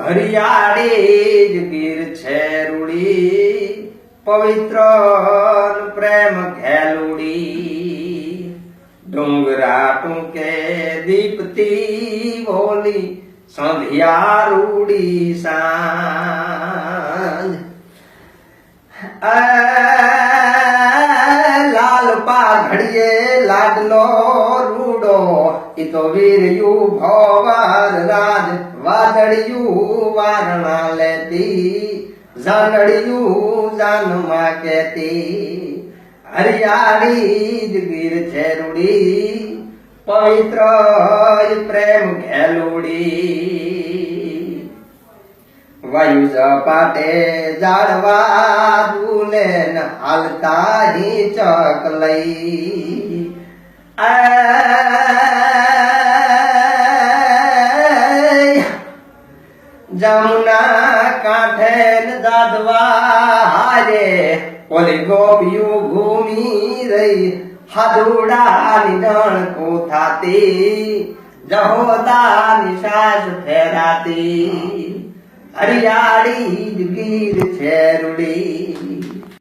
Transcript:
હરિયાળી ગીર છે રૂડી, પવિત્ર પ્રેમ ઘેલુડી, ડુંગરા ટૂંકે દીપતી બોલી, સંધ્યા રૂડી સાંજ. લાલ પાઘડીએ લાડલો રૂડો, ઈ તો વીર્યું ભોવાર રાજ, વાદળિયું વારણા લેતી, જાનડિયું જાનમાં કેતી. હરિયાળી ગીર છે રૂડી, પવિત્ર પ્રેમ ઘેલુડી, વાયુ ઝપાટે જાળવા ઝૂલે હાલતા હિંચક લઈ. જમુના કાંઠે દાદવા હારે, ઓલી ગોપિયું ઘૂમી રહી, હાદુડાની ડણકો થાતી, જહોદાની સાસ ફેરાતી. હરિયાળી ગીર છે રૂડી.